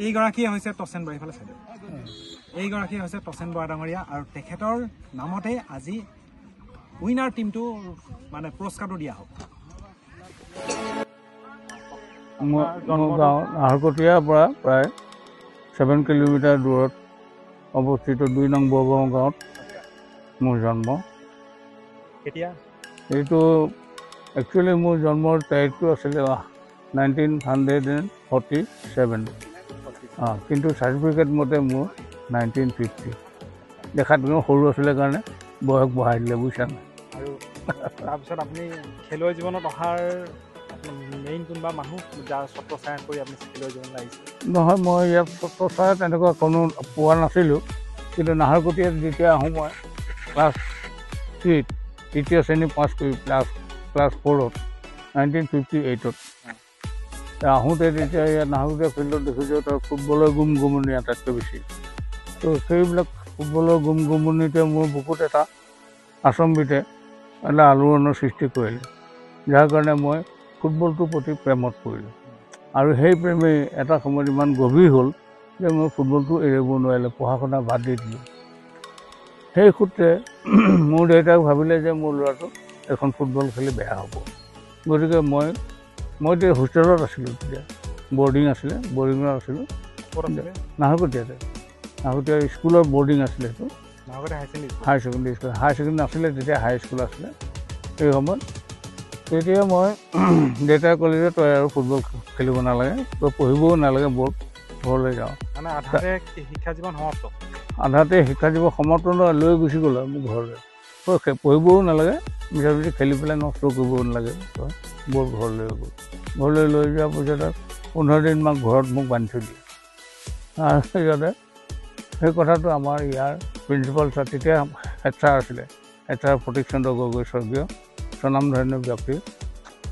এইগৰাকী হৈছে টচেন বৰা ইফালে চাইডে এইগৰাকী হৈছে টচেন বৰা ডাঙৰীয়া আৰু তেখেতৰ নামতে আজি উইনাৰ টিমটো মানে পুৰস্কাৰটো দিয়া হ'ব মোৰ গাঁও নাহৰকটীয়াৰ পৰা প্ৰায় 7 কিলোমিটাৰ দূৰত অৱস্থিত 2 নং বৰগাঁও গাঁৱত মোৰ জন্ম কেতিয়া এইটো একচুৱেলি মোৰ জন্মৰ তাৰিখটো আছিলে 1947 কিন্তু চাৰ্টিফিকেট মতে মোৰ 1950 দেখাত সৰু আছিলে কাৰণে বয়স বঢ়াই দিলে বুজিছা নাই আৰু তাৰপিছত আপুনি খেলুৱৈ জীৱনত অহাৰ মেইন কোনোবা মানুহ যাৰ ছত্ৰ ছায়া কৰি আপুনি খেলুৱৈ জীৱনলৈ আহিছে নহয় মই ইয়াত ছত্ৰ ছায়া তেনেকুৱা কোনো পোৱা নাছিলোঁ কিন্তু নাহৰকটীয়াত যেতিয়া আহোঁ মই ক্লাছ 3 তৃতীয় শ্ৰেণী পাছ কৰি ক্লাছ 4ত 1958ত আহোঁতে তেতিয়া ইয়াত নাহৰকটীয়া ফিল্ডত দেখিছোঁ তাৰ ফুটবলৰ গুমগুমনি আটাইতকৈ বেছি তো সেইবিলাক ফুটবলৰ গুমগুমনিতে মোৰ বুকুত এটা আচম্বিতে এটা আলোড়নৰ সৃষ্টি কৰিলে যাৰ কাৰণে মই ফুটবলটোৰ প্ৰতি প্ৰেমত পৰিলোঁ আৰু সেই প্ৰেমে এটা সময়ত ইমান গভীৰ হ'ল যে মই ফুটবলটো এৰিব নোৱাৰিলোঁ পঢ়া শুনা বাদ দি দিলোঁ সেই সূত্ৰে মোৰ দেউতাক ভাবিলে যে মোৰ ল'ৰাটো এখন ফুটবল খেলি বেয়া হ'ব গতিকে মই এতিয়া হোষ্টেলত আছিলোঁ তেতিয়া বৰ্ডিং আছিলে বৰ্ডিঙত আছিলোঁ নাহৰকটীয়াতে নাহৰকটীয়া স্কুলৰ বৰ্ডিং আছিলে সেইটো higher secondary school higher secondary নাছিলে তেতিয়া হাই স্কুল আছিলে সেই সময়ত তেতিয়া মই দেউতাই ক'লে যে তই আৰু ফুটবল খেলিব নালাগে তই পঢ়িবও নালাগে বল ঘৰলৈ যাওঁ মানে আধাতে শিক্ষা জীৱন সমাপ্ত লৈ গুচি গ'ল আৰু মোৰ ঘৰলৈ তই পঢ়িবও নালাগে মিছা মিছি খেলি পেলাই নষ্ট কৰিবও নালাগে তই বল ঘৰলৈ গ'ল ঘৰলৈ লৈ যোৱাৰ পিছত 15 দিনমান ঘৰত মোক বান্ধি থৈ দিয়ে তাৰপিছতে সেই কথাটো আমাৰ ইয়াৰ প্ৰিন্সিপাল ছাৰ তেতিয়া হেড ছাৰ আছিলে হেড ছাৰ প্ৰতীক চন্দ্ৰ গগৈ স্বৰ্গীয় স্বনামধন্য ব্যক্তি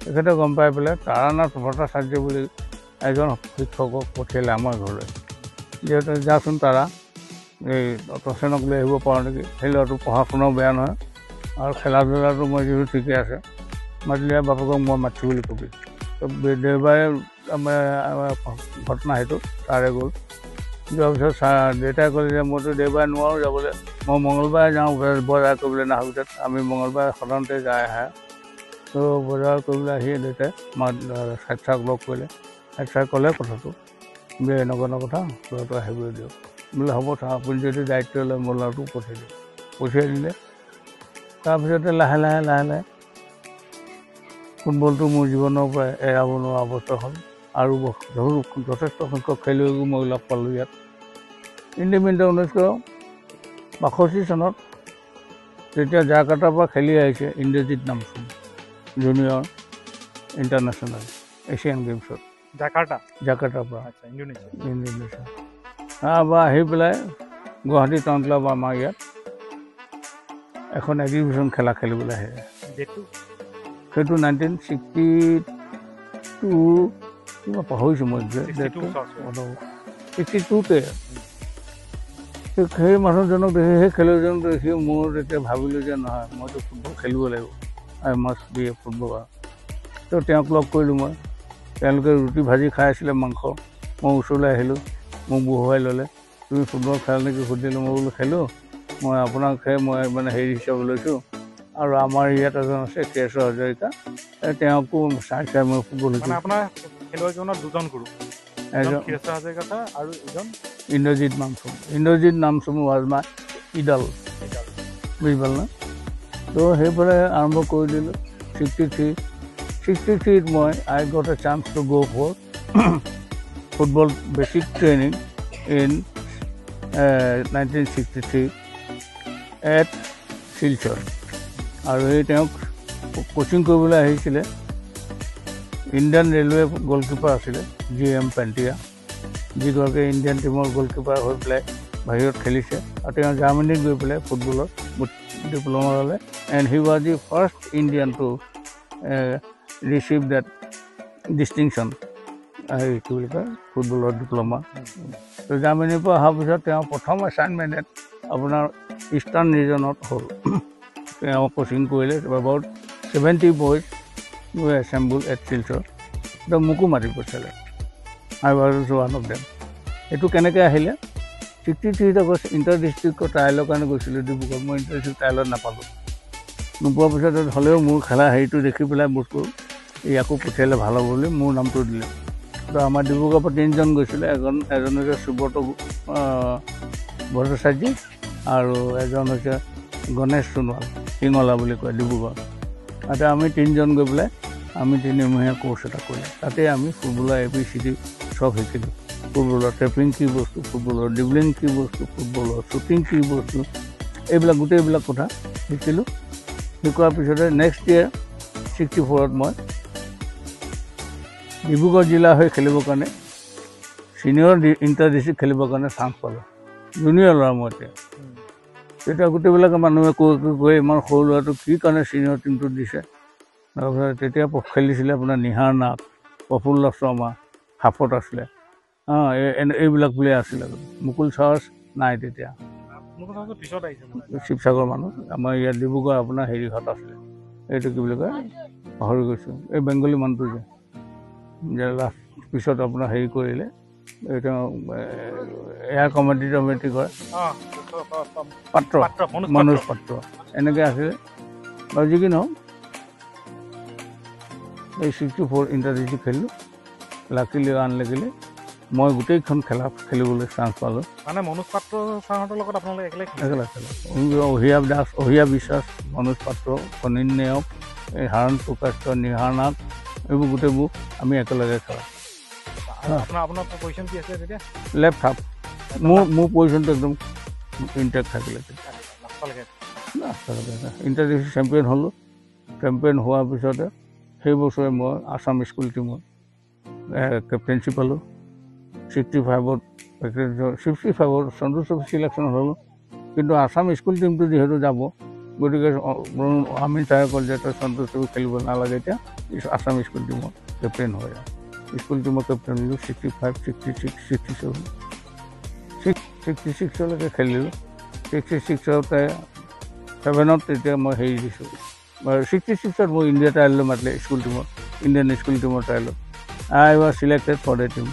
তেখেতে গম পাই পেলাই তাৰানাথ ভট্টাচাৰ্য বুলি এজন শিক্ষকক পঠিয়ালে আমাৰ ঘৰলৈ যিহেতু যাচোন তাৰা এই টচেনক লৈ আহিব পাৰোঁ নেকি সেই ল'ৰাটো পঢ়া শুনাও বেয়া নহয় আৰু খেলা ধূলাটো মই যিহেতু ঠিকে আছে মাতিলে বাপেকক মই মাতিছোঁ বুলি কবি দেওবাৰে ঘটনা সেইটো ছাৰে গ'ল যোৱাৰ পিছত দেউতাই ক'লে যে মইতো দেওবাৰে নোৱাৰোঁ যাবলৈ মই মঙলবাৰে যাওঁ বজাৰ কৰিবলৈ নাহৰকটীয়াত আমি মঙলবাৰে সাধাৰণতে যাই আহে তো বজাৰ কৰিবলৈ আহি দেউতাই হেড ছাৰক লগ কৰিলে হেড ছাৰে ক'লে কথাটো বোলে এনেকুৱা কথা ল'ৰাটো আহিবলৈ দিয়ক বোলে হ'ব ছাৰ আপুনি যদি দায়িত্ব লয় মোৰ ল'ৰাটোক পঠিয়াই দিলে তাৰপিছতে লাহে লাহে ফুটবলটো মোৰ জীৱনৰ পৰা এৰাব নোৱাৰা অৱস্থা হ'ল আৰু যথেষ্ট সংখ্যক খেলুৱৈকো মই লগ পালোঁ ইয়াত ইণ্ডিপেণ্ডেণ্ট 1962 চনত যেতিয়া জাকাৰ্টাৰ পৰা খেলি আহিছে ইন্দ্ৰজিৎ নামচুম জুনিয়ৰ ইণ্টাৰনেশ্যনেল এছিয়ান গেমছত জাকাৰ্টাৰ পৰা ইণ্ডোনেছিয়া তাৰপৰা আহি পেলাই গুৱাহাটী টাউন ক্লাব আমাৰ ইয়াত এখন এক্সিবিশ্যন খেলা খেলিবলৈ আহে সেইটো 1962 কিবা পাহৰিছোঁ মই 62তে সেই মানুহজনক দেখি সেই খেলুৱৈজনক দেখি মোৰ তেতিয়া ভাবিলোঁ যে নহয় মইতো ফুটবল খেলিব লাগিব আই মাষ্ট বি এ ফুটবলাৰ তো তেওঁক লগ কৰিলোঁ মই তেওঁলোকে ৰুটি ভাজি খাই আছিলে মাংস মই ওচৰলৈ আহিলোঁ মোক বহুৱাই ল'লে তুমি ফুটবল খেলা নেকি সুধিলোঁ মই বোলো খেলোঁ মই আপোনাক মই মানে হেৰি হিচাপে লৈছোঁ আৰু আমাৰ ইয়াত এজন আছে কেশৱ হাজৰিকা তেওঁকো চাই মই ফুটবল শিকিছোঁ আপোনাৰ খেলুৱৈ জীৱনত দুজন গুৰু এজন কেশৱ হাজৰিকা ছাৰ আৰু এজন ইন্দ্ৰজিৎ নামচুম ৱাজ মাই ইডল বুজি পাল ন তো সেইফালে আৰম্ভ কৰি দিলোঁ 63 মই I got a chance to go' for football basic training in 1963 at Silchar আৰু এই তেওঁক কোচিং কৰিবলৈ আহিছিলে ইণ্ডিয়ান ৰেলৱে গ'লকিপাৰ আছিলে GM পেণ্টিয়া যিগৰাকী ইণ্ডিয়ান টিমৰ গ'লকিপাৰ হৈ পেলাই বাহিৰত খেলিছে আৰু তেওঁ জাৰ্মানীত গৈ পেলাই ফুটবলত ডিপ্ল'মা ল'লে and he was the first Indian to receive that distinction এই কি বুলি কয় ফুটবলৰ ডিপ্ল'মা তো জাৰ্মানীৰ পৰা অহাৰ পিছত তেওঁ প্ৰথম এছাইনমেণ্ট আপোনাৰ ইষ্টাৰ্ণ ৰিজনত হ'ল তেওঁ কোচিং কৰিলে about 70 boys assemble at Silchar তো মোকো মাতি পঠিয়ালে I was one of them. এইটো কেনেকৈ আহিলে 63 আগষ্ট ইণ্টাৰ ডিষ্ট্ৰিক্টৰ ট্ৰায়েলৰ কাৰণে গৈছিলোঁ ডিব্ৰুগড়। মই ইণ্টাৰ ডিষ্ট্ৰিক্ট ট্ৰায়েলত নাপালোঁ। নোপোৱাৰ পিছত হ'লেও মোৰ খেলা হেৰিটো দেখি পেলাই বস্তু ইয়াকো পঠিয়ালে ভাল হ'ব বুলি মোৰ নামটো দিলে। তো আমাৰ ডিব্ৰুগড়ৰ পৰা 3জন গৈছিলে। এজন হৈছে সুব্ৰত ভট্টাচাৰ্যী আৰু এজন হৈছে গণেশ সোণোৱাল, সিঙলা বুলি কয় ডিব্ৰুগড়। তাতে আমি 3জন গৈ পেলাই আমি 3মহীয়া কোৰ্চ এটা কৰিলোঁ। তাতে আমি ফুটবলৰ ABCD চব শিকিলোঁ। ফুটবলৰ টেপিং কি বস্তু, ফুটবলৰ ডিবলিং কি বস্তু, ফুটবলৰ শ্বুটিং কি বস্তু, এইবিলাক গোটেইবিলাক কথা শিকিলোঁ। শিকোৱাৰ পিছতে নেক্সট ইয়েৰ 64ত মই ডিব্ৰুগড় জিলা হৈ খেলিবৰ কাৰণে ছিনিয়ৰ ইণ্টাৰ ডিষ্ট্ৰিক্ট খেলিবৰ কাৰণে চান্স পালোঁ। জুনিয়ৰ ল'ৰা মই তেতিয়া গোটেইবিলাকে মানুহে কৈ ইমান সৰু ল'ৰাটোক কি কাৰণে ছিনিয়ৰ টীমটোত দিছে। তাৰপিছত তেতিয়া খেলিছিলে আপোনাৰ নিহাৰ নাথ, প্ৰফুল্ল শৰ্মা, হাফত আছিলে, এইবিলাক প্লেয়াৰ আছিলে। মুকুল চাৰ্জ নাই তেতিয়া, শিৱসাগৰ মানুহ। আমাৰ ইয়াত ডিব্ৰুগড় আপোনাৰ হেৰিহঁত আছিলে, এইটো কি বুলি কয় পাহৰি গৈছোঁ, এই বেংগলী মানুহটো যে লাষ্ট পিছত আপোনাৰ হেৰি কৰিলে, এইটো এয়াৰ কমিটি কৰে পাত্ৰ, মনোজ পাত্ৰ, এনেকৈ আছিলে। আৰু যি কি নহওক এই 64 ইণ্টাৰ ডিষ্ট্ৰিক্ট খেলিলোঁ। লাকিলি আনলাকিলি মই গোটেইখন খেলিবলৈ চান্স পালোঁ। মানে মনোজ পাত্ৰ ছাৰহঁতৰ লগত আপোনালোকে একেলগে খেলা। অহিয়াব দাস, অহিয়া বিশ্বাস, মনোজ পাত্ৰ, ফণীন নেওগ, এই হাৰণ প্ৰকাশ্য, নিহাৰ নাথ, এইবোৰ গোটেইবোৰ আমি একেলগে খেলা। আপোনাৰ পজিশ্যন কি আছিলে তেতিয়া? Left half. মোৰ পজিশ্যনটো একদম ইণ্টেক্ট থাকিলে। ইণ্টাৰ ডিষ্ট্ৰিক্ট চেম্পিয়ন হ'লোঁ। চেম্পিয়ন হোৱাৰ পিছতে সেই বছৰে মই আছাম স্কুল টীমত কেপ্টেইনশ্বিপ পালোঁ। 65ত সন্তোষ ট্ৰফি চিলেকশ্যন হ'লোঁ। কিন্তু আছাম স্কুল টীমটো যিহেতু যাব, গতিকে আমি ট্ৰাই কৰিলোঁ যে তই সন্তোষ ট্ৰফি খেলিব নালাগে, এতিয়া আছাম স্কুল টীমত কেপ্টেইন হয়। স্কুল টীমৰ কেপ্টেইন হ'লোঁ 65, 66, 67, 66লৈকে খেলিলোঁ। 66তে 7ত তেতিয়া মই হেৰি দিছোঁ। 66ত মই ইণ্ডিয়া ট্ৰায়েললৈ মাতিলে স্কুল টীমত, ইণ্ডিয়ান স্কুল টীমৰ ট্ৰায়েলত। I was selected for the team.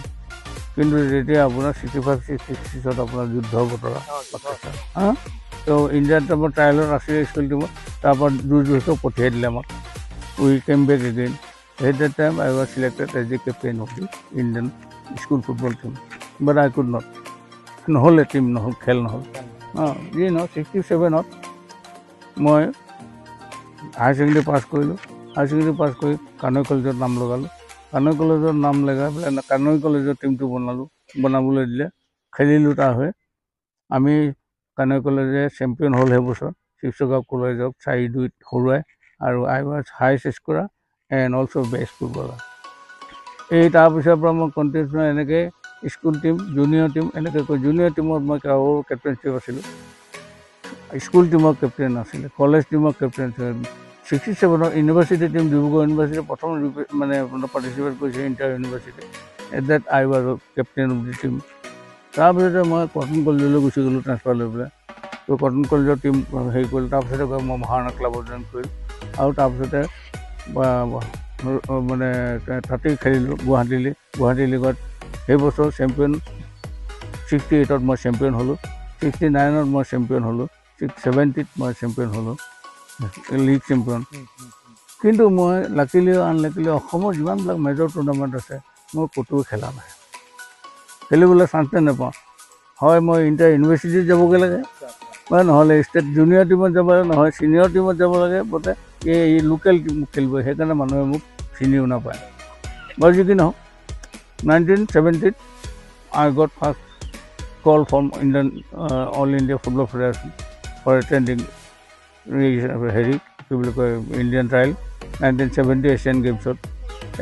কিন্তু যেতিয়া আপোনাৰ 65, 66ত আপোনাৰ যুদ্ধ বতৰা তো ইণ্ডিয়ান টীমৰ ট্ৰায়েলত আছিলে স্কুল টীমত, তাৰপৰা 2 বছৰ পঠিয়াই দিলে আমাক। We came back again. At that time, I was selected as the captain of the Indian school football team. But I could not. নহ'লে টিম নহ'ল, খেল নহ'ল। যি নহওক 67ত মই হায়াৰ ছেকেণ্ডেৰী পাছ কৰিলোঁ। হায়াৰ ছেকেণ্ডেৰী পাছ কৰি কানৈ কলেজত নাম লগালোঁ। কানৈ কলেজত নাম লগাই পেলাই কানৈ কলেজৰ টিমটো বনাবলৈ দিলে। খেলিলোঁ তাৰ হৈ। আমি কানৈ কলেজে চেম্পিয়ন হ'ল সেইবছৰ। শিৱসাগৰ কলেজক 4-2 হৰুৱাই, আৰু I was highest scorer and also' best footballer. এই তাৰপিছৰ পৰা মই কণ্টিনিউ এনেকৈ স্কুল টীম, জুনিয়ৰ টীম, এনেকৈ কৈ জুনিয়ৰ টীমত মই কেপ্টেইনশ্বিপ আছিলোঁ। স্কুল টীমৰ কেপ্টেইন আছিলে, কলেজ টীমৰ কেপ্টেইন আছিলে। 67ত ইউনিভাৰ্চিটি টীম, ডিব্ৰুগড় ইউনিভাৰ্চিটি প্ৰথম মানে পাৰ্টিচিপেট কৰিছে inter university. At that I was captain of the team. তাৰপিছতে মই কটন কলেজলৈ গুচি গ'লোঁ ট্ৰান্সফাৰ লৈ পেলাই। তো কটন কলেজৰ টীম হেৰি কৰিলোঁ। তাৰপিছতে গৈ মই মহাৰণা ক্লাবত জইন কৰিলোঁ, আৰু তাৰপিছতে মানে তাতেই খেলিলোঁ গুৱাহাটী লীগত। সেই বছৰ চেম্পিয়ন 68ত মই চেম্পিয়ন হ'লোঁ। 69ত মই চেম্পিয়ন হ'লোঁ। 70ত মই চেম্পিয়ন হ'লোঁ, লীগ চেম্পিয়ন। কিন্তু মই লাকিলি আনলাকিলি অসমৰ যিমানবিলাক মেজৰ টুৰ্ণামেণ্ট আছে মই ক'তো খেলা নাই, খেলিবলৈ চান্সে নাপাওঁ। হয় মই ইণ্টাৰ ইউনিভাৰ্চিটিত যাবগৈ লাগে, নহ'লে ষ্টেট জুনিয়ৰ টীমত যাব লাগে, নহয় ছিনিয়ৰ টীমত যাব লাগে। বোলে এই লোকেল টীম খেলিব, সেইকাৰণে মানুহে মোক চিনিও নাপায়। বাৰু যি কি নহওক 1970ত I got first call from All India Football Federation for attending হেৰি কি বুলি কয় ইণ্ডিয়ান ট্ৰায়েল 1970 এছিয়ান গেমছত।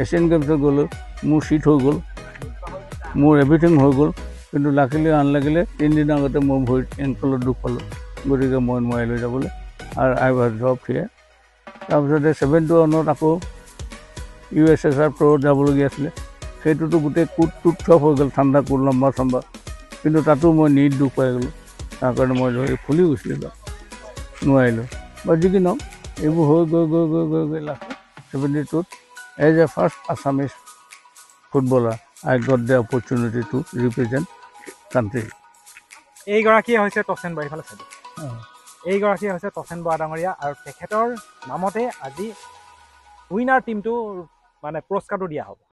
এছিয়ান গেমছত গ'লোঁ, মোৰ ছিট হৈ গ'ল, মোৰ এভৰিথিং হৈ গ'ল। কিন্তু লাকিলি আনলাকিলি 3 দিনৰ আগতে মই ভৰিত এংকলত দুখ পালোঁ, গতিকে মই নোৱাৰিলোঁ যাবলৈ, আৰু আই ৱাজ ড্ৰপ হিয়াৰ। তাৰপিছতে 71ত আকৌ USSR প্ৰত যাবলগীয়া আছিলে। সেইটোতো গোটেই কোট চব হৈ গ'ল, ঠাণ্ডা কোট লম্বা চম্বা। কিন্তু তাতো মই নীট দুখ পাই গ'লোঁ, তাৰ কাৰণে মই ফুলি গৈছিলোঁ, নোৱাৰিলোঁ। বা যি কি নহওক এইবোৰ হৈ গৈ লাষ্টত 72ত as a first Assamese footballer I got the opportunity to represent Kanti এইগৰাকীয়ে হৈছে তচেন বৰা, এইফালে চাইড এইগৰাকীয়ে হৈছে তচেন বৰা ডাঙৰীয়া আৰু তেখেতৰ নামতে আজি উইনাৰ টিমটো মানে পুৰস্কাৰটো দিয়া হ'ব।